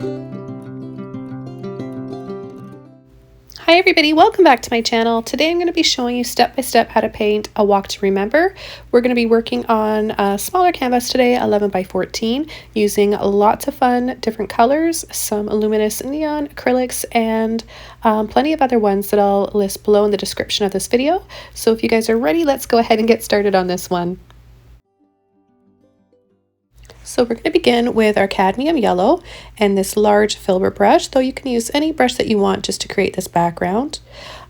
Hi everybody, welcome back to my channel. Today I'm going to be showing you step by step how to paint a walk to remember. We're going to be working on a smaller canvas today, 11 by 14, using lots of fun different colors, some luminous neon, acrylics, and plenty of other ones that I'll list below in the description of this video. So if you guys are ready, let's go ahead and get started on this one. So we're going to begin with our cadmium yellow and this large filbert brush, though you can use any brush that you want just to create this background.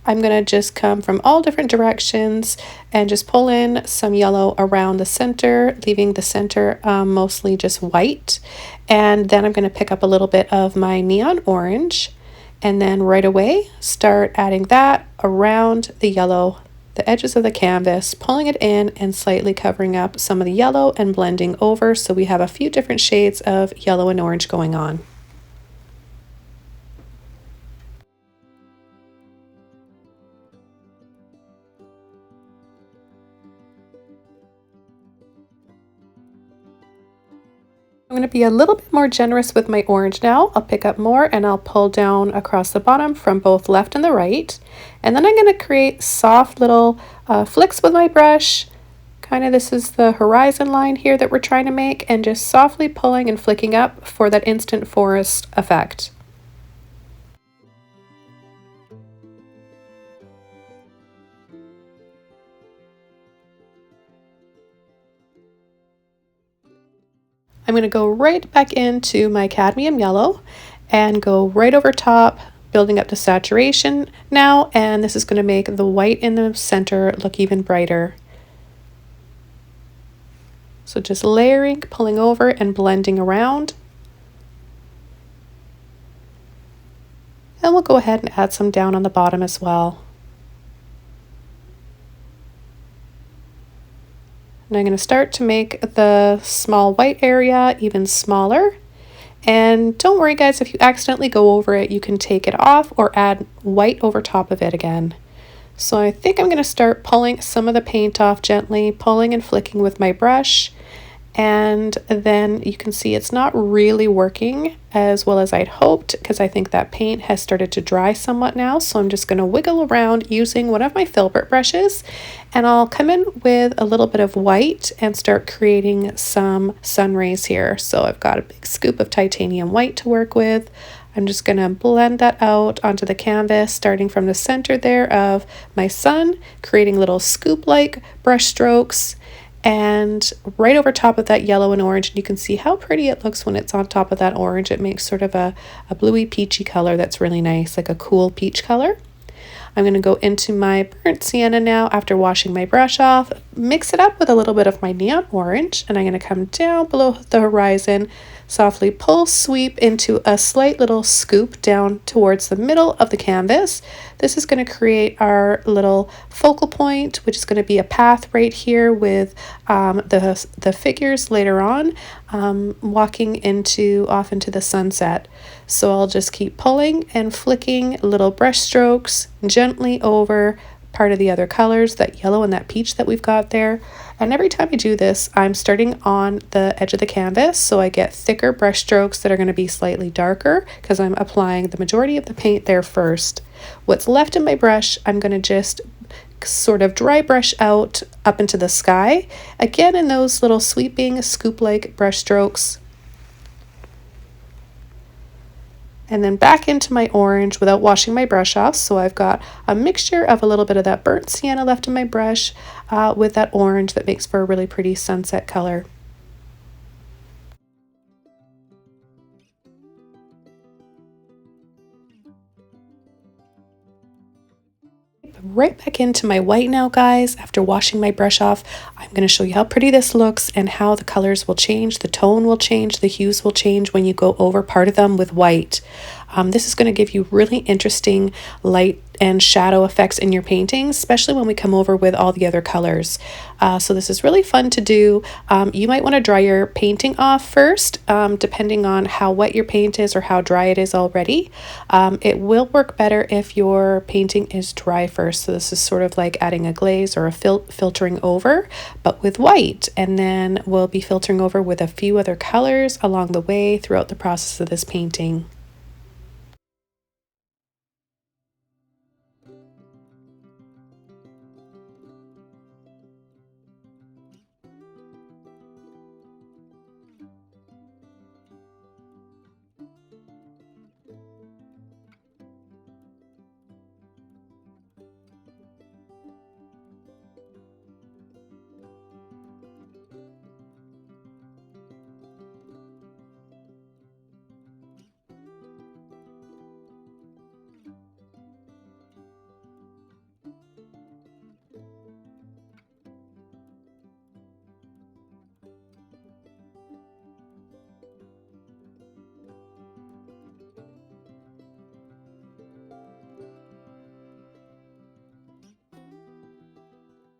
I'm going to just come from all different directions and just pull in some yellow around the center, leaving the center mostly just white. And then I'm going to pick up a little bit of my neon orange and then right away start adding that around the yellow, the edges of the canvas, pulling it in and slightly covering up some of the yellow and blending over so we have a few different shades of yellow and orange going on. I'm going to be a little bit more generous with my orange now. I'll pick up more and I'll pull down across the bottom from both left and the right. And then I'm going to create soft little flicks with my brush. Kind of this is the horizon line here that we're trying to make, and just softly pulling and flicking up for that instant forest effect. I'm going to go right back into my cadmium yellow and go right over top, building up to saturation now, and this is going to make the white in the center look even brighter. So just layering, pulling over, and blending around. And we'll go ahead and add some down on the bottom as well. And I'm going to start to make the small white area even smaller. And don't worry guys, if you accidentally go over it, you can take it off or add white over top of it again. So I think I'm going to start pulling some of the paint off gently, pulling and flicking with my brush. And then you can see it's not really working as well as I'd hoped, because I think that paint has started to dry somewhat now. So I'm just going to wiggle around using one of my filbert brushes, and I'll come in with a little bit of white and start creating some sun rays here. So I've got a big scoop of titanium white to work with. I'm just going to blend that out onto the canvas, starting from the center there of my sun, creating little scoop-like brush strokes. And right over top of that yellow and orange, and you can see how pretty it looks when it's on top of that orange. It makes sort of a bluey peachy color that's really nice, like a cool peach color. I'm going to go into my burnt sienna now after washing my brush off, mix it up with a little bit of my neon orange, and I'm going to come down below the horizon, softly pull, sweep into a slight little scoop down towards the middle of the canvas. This is going to create our little focal point, which is going to be a path right here with the figures later on walking off into the sunset. So I'll just keep pulling and flicking little brush strokes gently over part of the other colors, that yellow and that peach that we've got there. And every time I do this, I'm starting on the edge of the canvas, so I get thicker brush strokes that are going to be slightly darker because I'm applying the majority of the paint there first. What's left in my brush, I'm going to just sort of dry brush out up into the sky, again in those little sweeping scoop-like brush strokes. And then back into my orange without washing my brush off. So I've got a mixture of a little bit of that burnt sienna left in my brush with that orange that makes for a really pretty sunset color. Right back into my white now, guys. After washing my brush off, I'm going to show you how pretty this looks and how the colors will change, the tone will change, the hues will change when you go over part of them with white. This is going to give you really interesting light and shadow effects in your paintings, especially when we come over with all the other colors. So this is really fun to do. You might want to dry your painting off first, depending on how wet your paint is or how dry it is already. It will work better if your painting is dry first. So this is sort of like adding a glaze or a filtering over, but with white. And then we'll be filtering over with a few other colors along the way throughout the process of this painting.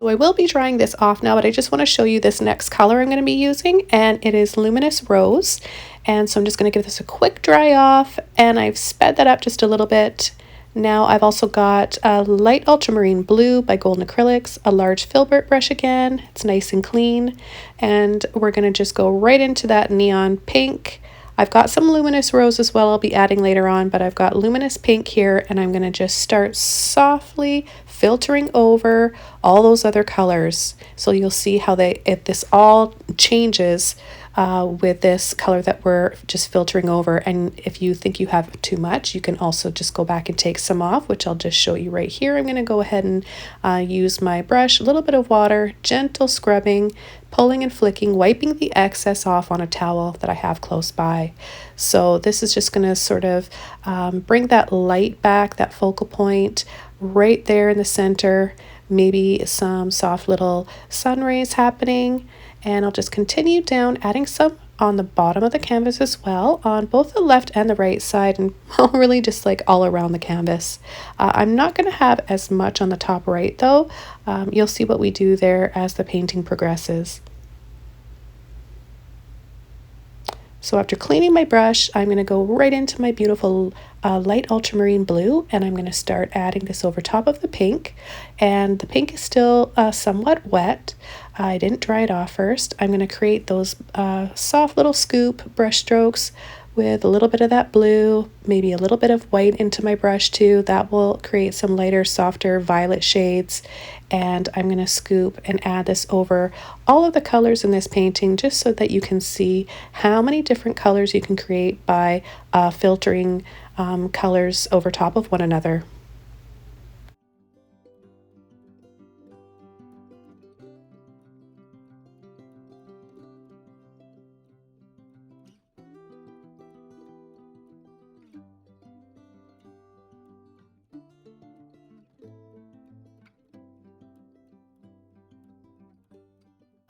So I will be drying this off now, but I just want to show you this next color I'm going to be using, and it is Luminous Rose. And so I'm just going to give this a quick dry off, and I've sped that up just a little bit. Now I've also got a light ultramarine blue by Golden Acrylics, a large filbert brush again. It's nice and clean, and we're going to just go right into that neon pink. I've got some luminous rose as well I'll be adding later on, but I've got luminous pink here, and I'm going to just start softly filtering over all those other colors. So you'll see how this all changes with this color that we're just filtering over. And if you think you have too much, you can also just go back and take some off, which I'll just show you right here. I'm going to go ahead and use my brush, a little bit of water, gentle scrubbing, pulling and flicking, wiping the excess off on a towel that I have close by. So this is just going to sort of bring that light back, that focal point right there in the center, maybe some soft little sun rays happening. And I'll just continue down, adding some on the bottom of the canvas as well, on both the left and the right side, and really just like all around the canvas. I'm not going to have as much on the top right though. You'll see what we do there as the painting progresses. So after cleaning my brush, I'm going to go right into my beautiful light ultramarine blue, and I'm going to start adding this over top of the pink. And the pink is still somewhat wet. I didn't dry it off first. I'm going to create those soft little scoop brush strokes with a little bit of that blue, maybe a little bit of white into my brush too. That will create some lighter, softer violet shades. And I'm going to scoop and add this over all of the colors in this painting, just so that you can see how many different colors you can create by filtering colors over top of one another.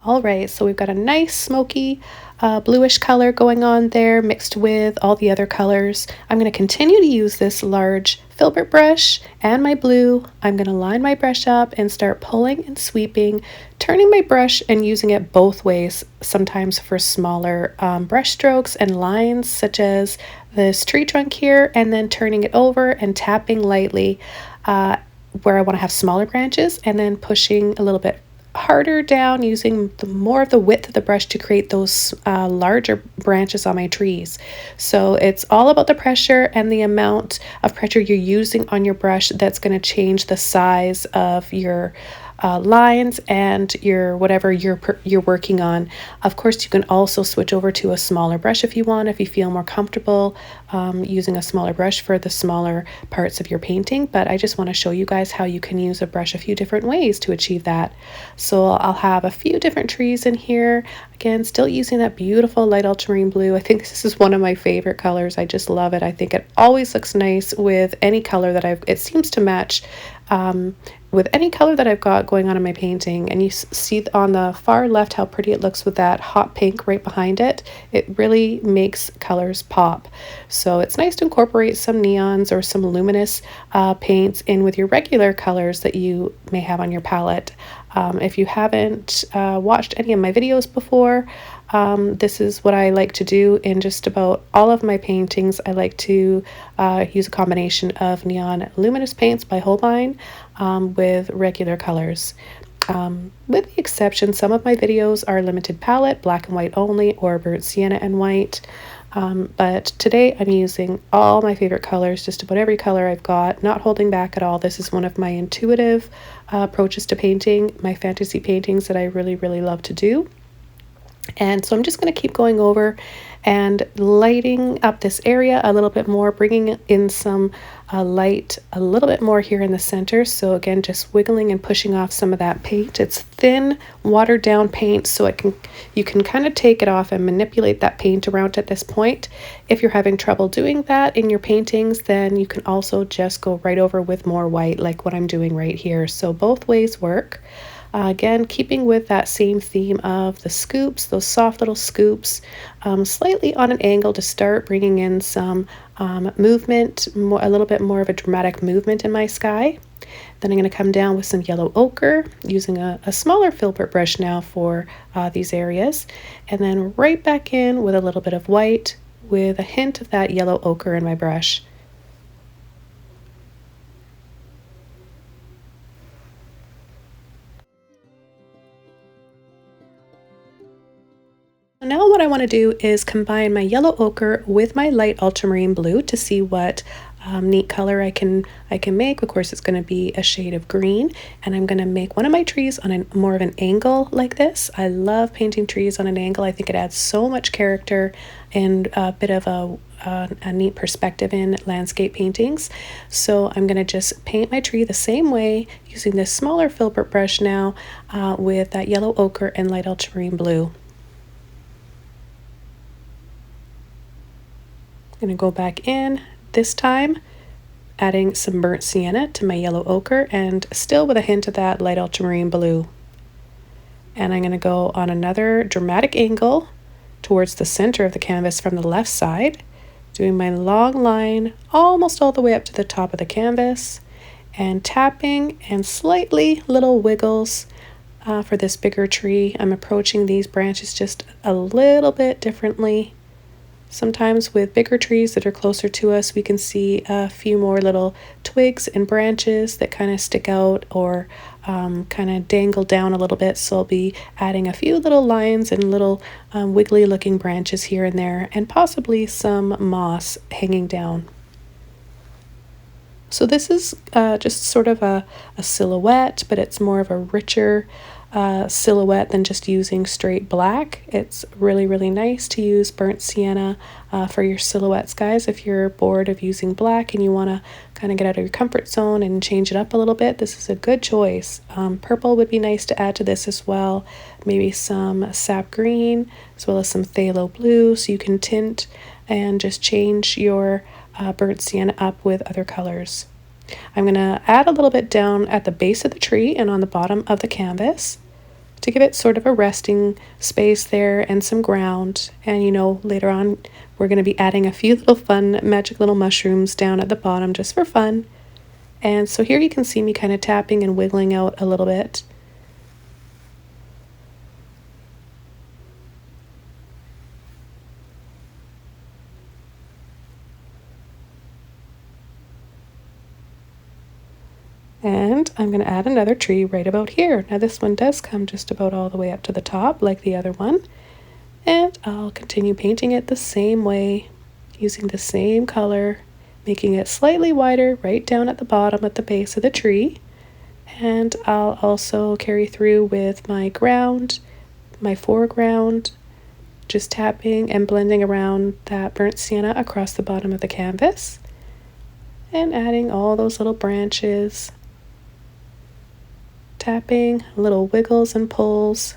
All right, so we've got a nice smoky bluish color going on there, mixed with all the other colors. I'm going to continue to use this large filbert brush and my blue. I'm going to line my brush up and start pulling and sweeping, turning my brush and using it both ways, sometimes for smaller brush strokes and lines, such as this tree trunk here, and then turning it over and tapping lightly where I want to have smaller branches, and then pushing a little bit harder down, using more of the width of the brush to create those larger branches on my trees. So it's all about the pressure and the amount of pressure you're using on your brush that's going to change the size of your lines and your whatever you're working on. Of course, you can also switch over to a smaller brush if you want, if you feel more comfortable using a smaller brush for the smaller parts of your painting. But I just want to show you guys how you can use a brush a few different ways to achieve that. So I'll have a few different trees in here. Again, still using that beautiful light ultramarine blue. I think this is one of my favorite colors. I just love it. I think it always looks nice with any color that it seems to match with any color that I've got going on in my painting, and you see on the far left how pretty it looks with that hot pink right behind it, it really makes colors pop. So it's nice to incorporate some neons or some luminous paints in with your regular colors that you may have on your palette. If you haven't watched any of my videos before, this is what I like to do in just about all of my paintings. I like to use a combination of neon luminous paints by Holbein with regular colors. With the exception, some of my videos are limited palette, black and white only, or burnt sienna and white. But today I'm using all my favorite colors, just about every color I've got, not holding back at all. This is one of my intuitive approaches to painting, my fantasy paintings that I really, really love to do. And so I'm just going to keep going over and lighting up this area a little bit more, bringing in some light a little bit more here in the center. So again, just wiggling and pushing off some of that paint. It's thin, watered down paint, so you can kind of take it off and manipulate that paint around at this point. If you're having trouble doing that in your paintings, then you can also just go right over with more white, like what I'm doing right here. So both ways work. Again, keeping with that same theme of the scoops, those soft little scoops, slightly on an angle to start bringing in some movement, a little bit more of a dramatic movement in my sky. Then I'm going to come down with some yellow ochre, using a smaller filbert brush now for these areas. And then right back in with a little bit of white with a hint of that yellow ochre in my brush. Now what I want to do is combine my yellow ochre with my light ultramarine blue to see what neat color I can make. Of course, it's going to be a shade of green, and I'm going to make one of my trees on a more of an angle like this. I love painting trees on an angle. I think it adds so much character and a bit of a neat perspective in landscape paintings. So I'm going to just paint my tree the same way using this smaller filbert brush now with that yellow ochre and light ultramarine blue. I'm going to go back in, this time adding some burnt sienna to my yellow ochre, and still with a hint of that light ultramarine blue. And I'm going to go on another dramatic angle towards the center of the canvas from the left side, doing my long line almost all the way up to the top of the canvas, and tapping and slightly little wiggles for this bigger tree. I'm approaching these branches just a little bit differently. Sometimes with bigger trees that are closer to us, we can see a few more little twigs and branches that kind of stick out or kind of dangle down a little bit. So I'll be adding a few little lines and little wiggly looking branches here and there, and possibly some moss hanging down. So this is just sort of a silhouette, but it's more of a richer silhouette than just using straight black. It's really, really nice to use burnt sienna for your silhouettes, guys. If you're bored of using black and you want to kind of get out of your comfort zone and change it up a little bit, this is a good choice. Purple would be nice to add to this as well. Maybe some sap green as well as some phthalo blue, so you can tint and just change your burnt sienna up with other colors. I'm going to add a little bit down at the base of the tree and on the bottom of the canvas to give it sort of a resting space there and some ground. And you know, later on we're going to be adding a few little fun magic little mushrooms down at the bottom just for fun. And so here you can see me kind of tapping and wiggling out a little bit. And I'm going to add another tree right about here. Now this one does come just about all the way up to the top like the other one. And I'll continue painting it the same way, using the same color, making it slightly wider right down at the bottom at the base of the tree. And I'll also carry through with my ground, my foreground, just tapping and blending around that burnt sienna across the bottom of the canvas. And adding all those little branches, tapping, little wiggles and pulls.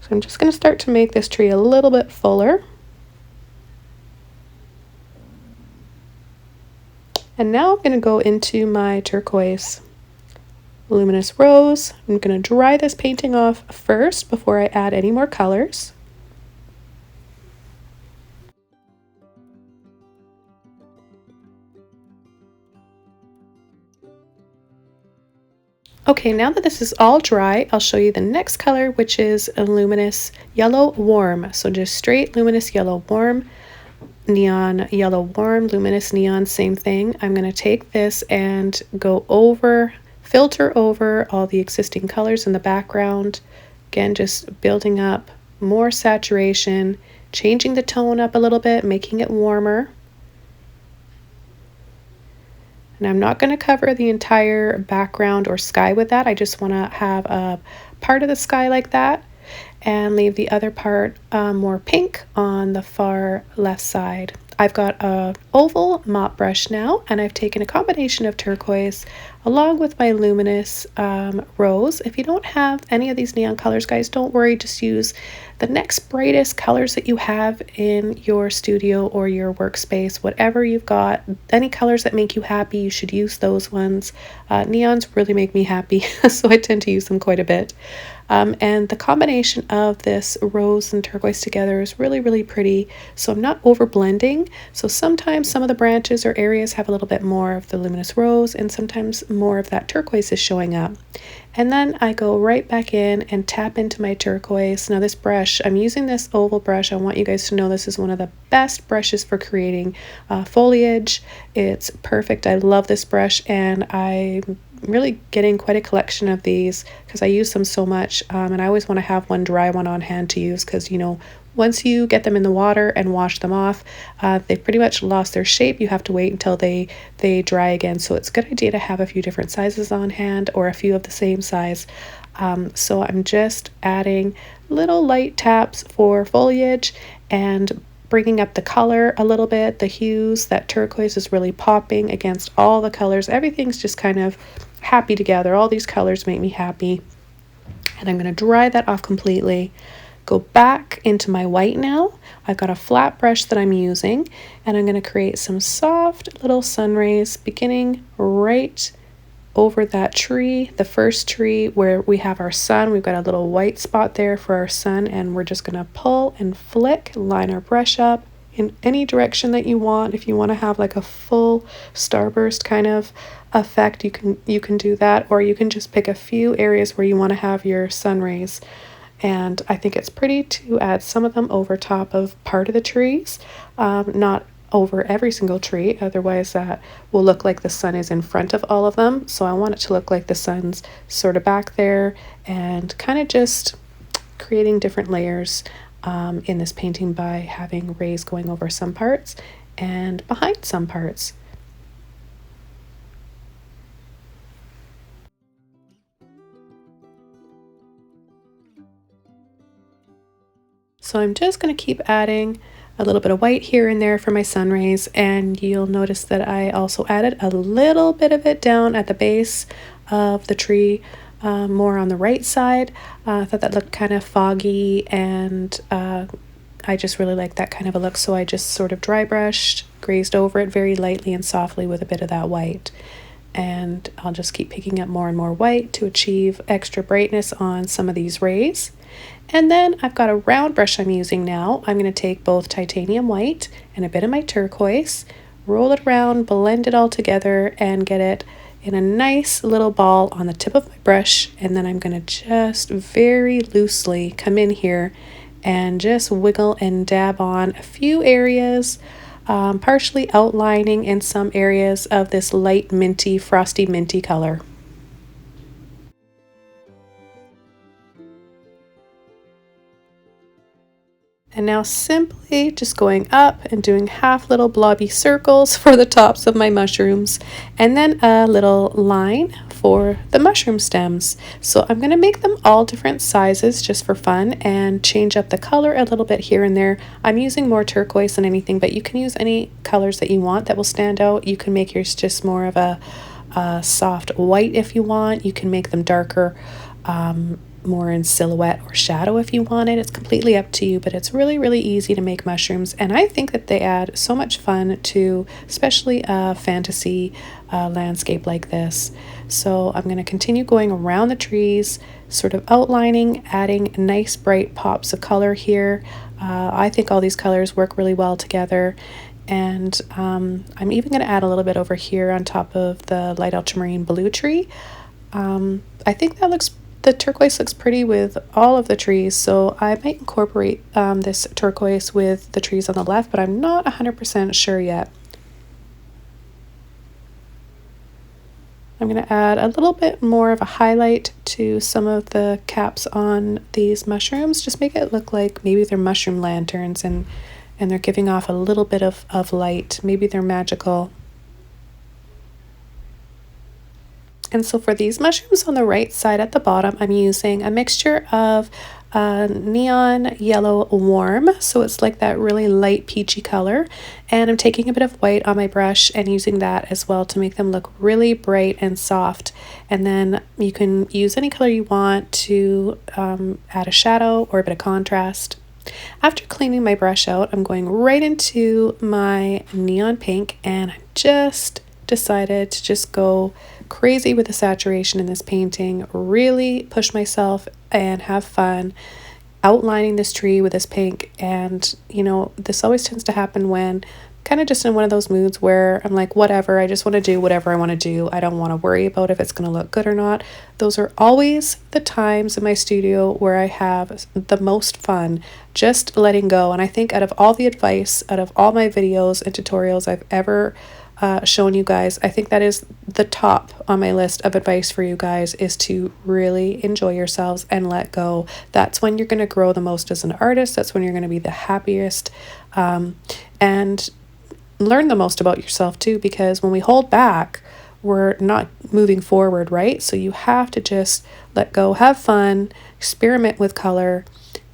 So I'm just going to start to make this tree a little bit fuller. And now I'm going to go into my turquoise luminous rose. I'm going to dry this painting off first before I add any more colors. Okay, now that this is all dry, I'll show you the next color, which is a luminous yellow warm. So just straight luminous yellow warm, neon yellow warm, luminous neon, same thing. I'm going to take this and go over, filter over all the existing colors in the background. Again, just building up more saturation, changing the tone up a little bit, making it warmer. And I'm not going to cover the entire background or sky with that. I just want to have a part of the sky like that and leave the other part more pink on the far left side. I've got a oval mop brush now, and I've taken a combination of turquoise along with my luminous rose. If you don't have any of these neon colors, guys, don't worry. Just use the next brightest colors that you have in your studio or your workspace. Whatever you've got, any colors that make you happy, you should use those ones. Neons really make me happy, so I tend to use them quite a bit. And the combination of this rose and turquoise together is really, really pretty. So I'm not over blending. So sometimes some of the branches or areas have a little bit more of the luminous rose, and sometimes more of that turquoise is showing up. And then I go right back in and tap into my turquoise. Now this brush, I'm using this oval brush. I want you guys to know this is one of the best brushes for creating foliage. It's perfect. I love this brush, and I'm really getting quite a collection of these because I use them so much, and I always want to have one dry one on hand to use because, you know, once you get them in the water and wash them off, they've pretty much lost their shape. You have to wait until they dry again. So it's a good idea to have a few different sizes on hand or a few of the same size. So I'm just adding little light taps for foliage and bringing up the color a little bit, the hues. That turquoise is really popping against all the colors. Everything's just kind of happy together. All these colors make me happy. And I'm going to dry that off completely. Go back into my white now. I've got a flat brush that I'm using, and I'm going to create some soft little sun rays beginning right over that tree, the first tree where we have our sun. We've got a little white spot there for our sun, and we're just going to pull and flick, line our brush up in any direction that you want. If you want to have like a full starburst kind of effect, you can do that, or you can just pick a few areas where you want to have your sun rays. And I think it's pretty to add some of them over top of part of the trees, not over every single tree, otherwise that will look like the sun is in front of all of them. So I want it to look like the sun's sort of back there, and kind of just creating different layers in this painting by having rays going over some parts and behind some parts. So I'm just going to keep adding a little bit of white here and there for my sun rays, and you'll notice that I also added a little bit of it down at the base of the tree, more on the right side. I thought that looked kind of foggy, and I just really like that kind of a look, so I just sort of dry brushed, grazed over it very lightly and softly with a bit of that white. And I'll just keep picking up more and more white to achieve extra brightness on some of these rays. And then I've got a round brush I'm using now. I'm going to take both titanium white and a bit of my turquoise, roll it around, blend it all together, and get it in a nice little ball on the tip of my brush. And then I'm going to just very loosely come in here and just wiggle and dab on a few areas, partially outlining in some areas of this light minty, frosty minty color. And now simply just going up and doing half little blobby circles for the tops of my mushrooms, and then a little line for the mushroom stems. So I'm going to make them all different sizes just for fun and change up the color a little bit here and there. I'm using more turquoise than anything, but you can use any colors that you want that will stand out. You can make yours just more of a soft white if you want. You can make them darker more in silhouette or shadow if you want it. It's completely up to you, but it's really, really easy to make mushrooms. And I think that they add so much fun to especially a fantasy landscape like this. So I'm going to continue going around the trees, sort of outlining, adding nice bright pops of color here. I think all these colors work really well together. And I'm even going to add a little bit over here on top of the light ultramarine blue tree. I think the turquoise looks pretty with all of the trees, so I might incorporate this turquoise with the trees on the left, but I'm not 100% sure yet. I'm going to add a little bit more of a highlight to some of the caps on these mushrooms. Just make it look like maybe they're mushroom lanterns and they're giving off a little bit of light. Maybe they're magical. And so for these mushrooms on the right side at the bottom, I'm using a mixture of neon yellow warm, so it's like that really light peachy color, and I'm taking a bit of white on my brush and using that as well to make them look really bright and soft. And then you can use any color you want to add a shadow or a bit of contrast. After cleaning my brush out, I'm going right into my neon pink, and I just decided to just go crazy with the saturation in this painting, really push myself and have fun outlining this tree with this pink. And you know, this always tends to happen when kind of just in one of those moods where I'm like, whatever, I just want to do whatever I want to do. I don't want to worry about if it's going to look good or not. Those are always the times in my studio where I have the most fun, just letting go. And I think out of all the advice, out of all my videos and tutorials I've ever shown you guys, I think that is the top on my list of advice for you guys, is to really enjoy yourselves and let go. That's when you're going to grow the most as an artist. That's when you're going to be the happiest, and learn the most about yourself too, because when we hold back, we're not moving forward, right? So you have to just let go, have fun, experiment with color.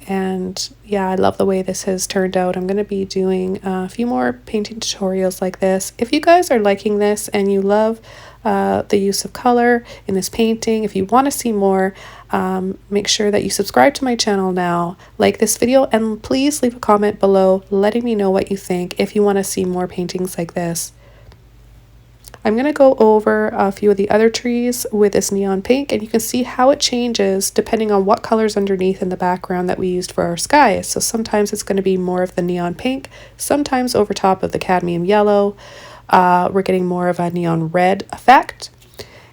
And yeah, I love the way this has turned out. I'm going to be doing a few more painting tutorials like this. If you guys are liking this and you love the use of color in this painting, if you want to see more, make sure that you subscribe to my channel now, like this video, and please leave a comment below letting me know what you think if you want to see more paintings like this. I'm going to go over a few of the other trees with this neon pink, and you can see how it changes depending on what colors underneath in the background that we used for our skies. So sometimes it's going to be more of the neon pink, sometimes over top of the cadmium yellow, we're getting more of a neon red effect.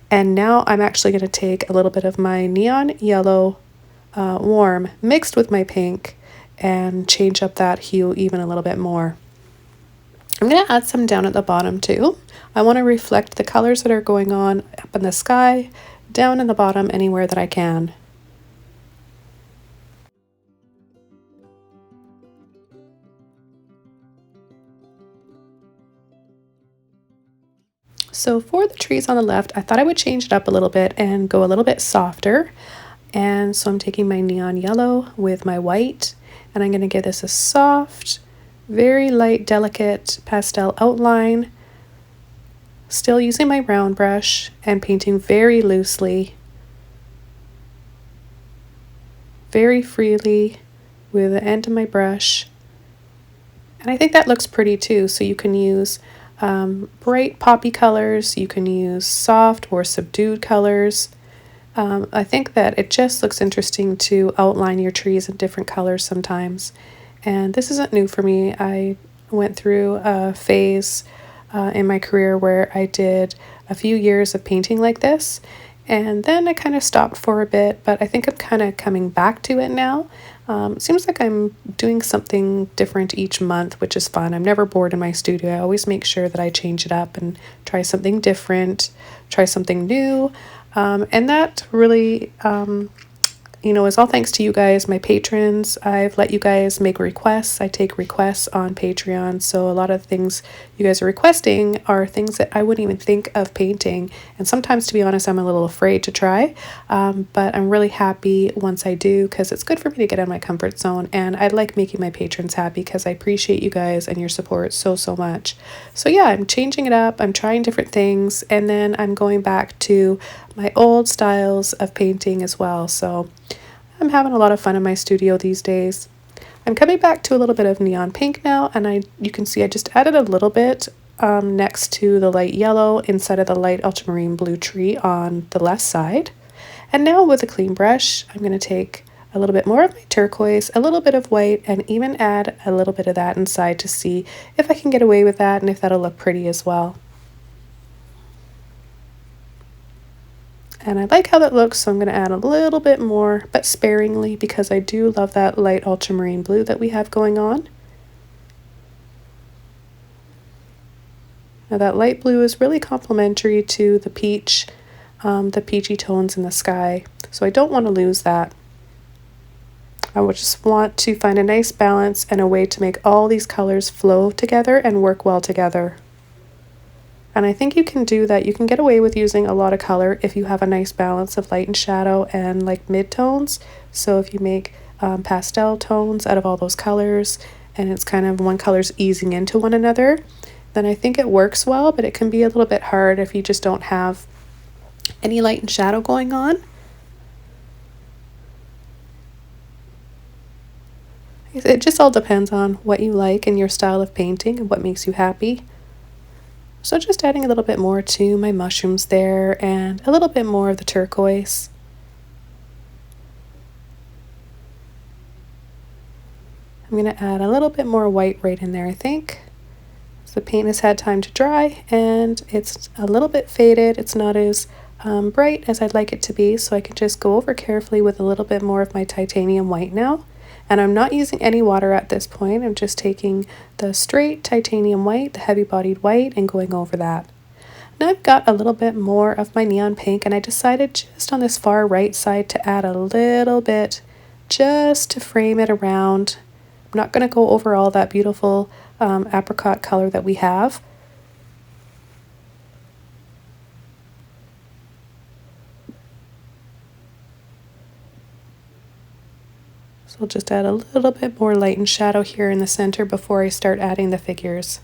And now I'm actually going to take a little bit of my neon yellow warm mixed with my pink and change up that hue even a little bit more. I'm going to add some down at the bottom too. I want to reflect the colors that are going on up in the sky, down in the bottom, anywhere that I can. So for the trees on the left, I thought I would change it up a little bit and go a little bit softer. And so I'm taking my neon yellow with my white, and I'm going to give this a soft, very light, delicate pastel outline. Still using my round brush and painting very loosely, very freely with the end of my brush. And I think that looks pretty too. So you can use bright poppy colors, you can use soft or subdued colors. I think that it just looks interesting to outline your trees in different colors sometimes. And this isn't new for me. I went through a phase in my career where I did a few years of painting like this, and then I kind of stopped for a bit, but I think I'm kind of coming back to it now. It seems like I'm doing something different each month, which is fun. I'm never bored in my studio. I always make sure that I change it up and try something different, try something new, and that really you know, is all thanks to you guys, my patrons. I've let you guys make requests. I take requests on Patreon. So a lot of things you guys are requesting are things that I wouldn't even think of painting. And sometimes, to be honest, I'm a little afraid to try. But I'm really happy once I do, because it's good for me to get out of my comfort zone. And I like making my patrons happy because I appreciate you guys and your support so, so much. So yeah, I'm changing it up. I'm trying different things. And then I'm going back to my old styles of painting as well. So I'm having a lot of fun in my studio these days. I'm coming back to a little bit of neon pink now, and you can see I just added a little bit next to the light yellow inside of the light ultramarine blue tree on the left side. And now with a clean brush, I'm going to take a little bit more of my turquoise, a little bit of white, and even add a little bit of that inside to see if I can get away with that and if that'll look pretty as well. And I like how that looks, so I'm going to add a little bit more, but sparingly, because I do love that light ultramarine blue that we have going on. Now that light blue is really complementary to the peach, the peachy tones in the sky, so I don't want to lose that. I would just want to find a nice balance and a way to make all these colors flow together and work well together. And I think you can do that. You can get away with using a lot of color if you have a nice balance of light and shadow and like mid-tones. So if you make pastel tones out of all those colors and it's kind of one color's easing into one another, then I think it works well, but it can be a little bit hard if you just don't have any light and shadow going on. It just all depends on what you like and your style of painting and what makes you happy. So just adding a little bit more to my mushrooms there and a little bit more of the turquoise. I'm going to add a little bit more white right in there, I think. So the paint has had time to dry and it's a little bit faded. It's not as bright as I'd like it to be, so I can just go over carefully with a little bit more of my titanium white now. And I'm not using any water at this point. I'm just taking the straight titanium white, the heavy-bodied white, and going over that. Now I've got a little bit more of my neon pink, and I decided just on this far right side to add a little bit just to frame it around. I'm not going to go over all that beautiful apricot color that we have. So I'll just add a little bit more light and shadow here in the center before I start adding the figures.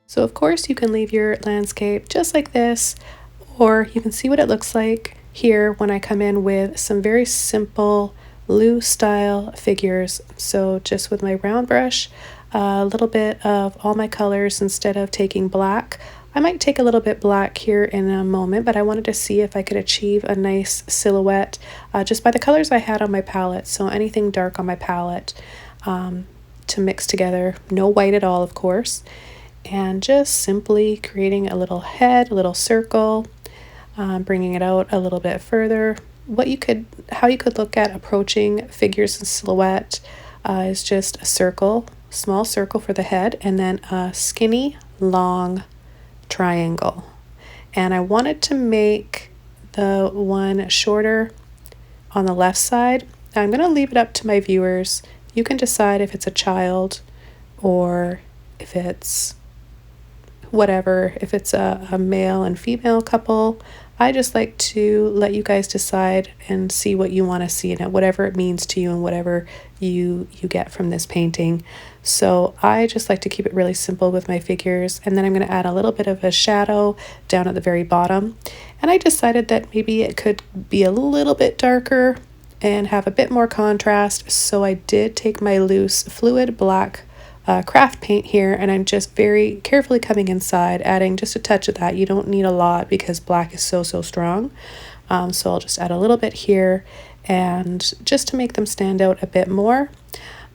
So of course you can leave your landscape just like this, or you can see what it looks like here when I come in with some very simple loose style figures. So just with my round brush, a little bit of all my colors instead of taking black. I might take a little bit black here in a moment, but I wanted to see if I could achieve a nice silhouette just by the colors I had on my palette. So anything dark on my palette to mix together, no white at all, of course, and just simply creating a little head, a little circle, bringing it out a little bit further. How you could look at approaching figures in silhouette is just a circle, small circle for the head, and then a skinny, long triangle. And I wanted to make the one shorter on the left side. Now I'm going to leave it up to my viewers. You can decide if it's a child or if it's whatever, if it's a male and female couple. I just like to let you guys decide and see what you want to see in it, whatever it means to you and whatever you get from this painting. So I just like to keep it really simple with my figures, and then I'm going to add a little bit of a shadow down at the very bottom. And I decided that maybe it could be a little bit darker and have a bit more contrast, so I did take my loose fluid black craft paint here, and I'm just very carefully coming inside, adding just a touch of that. You don't need a lot because black is so strong. So I'll just add a little bit here, and just to make them stand out a bit more.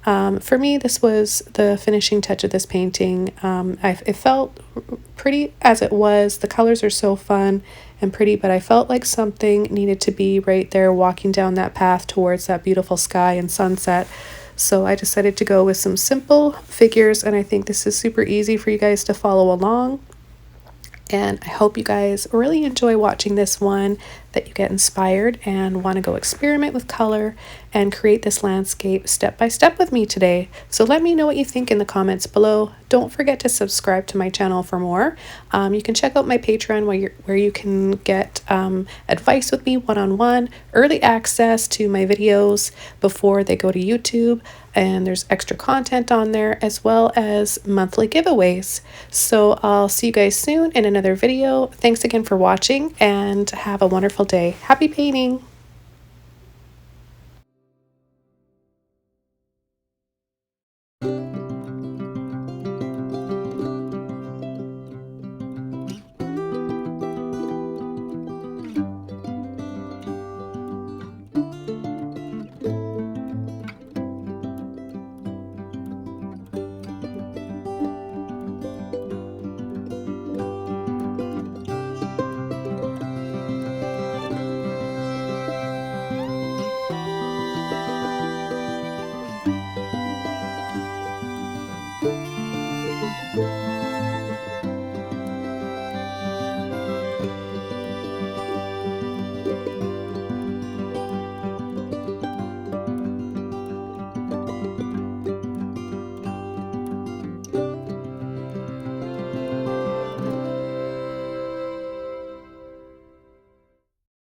For me, this was the finishing touch of this painting. It felt pretty as it was. The colors are so fun and pretty, but I felt like something needed to be right there walking down that path towards that beautiful sky and sunset. So I decided to go with some simple figures, and I think this is super easy for you guys to follow along. And I hope you guys really enjoy watching this one. that you get inspired and want to go experiment with color and create this landscape step by step with me today. So let me know what you think in the comments below. Don't forget to subscribe to my channel for more. You can check out my Patreon where you can get advice with me one-on-one, early access to my videos before they go to YouTube, and there's extra content on there as well as monthly giveaways. So I'll see you guys soon in another video. Thanks again for watching and have a wonderful day. Happy painting!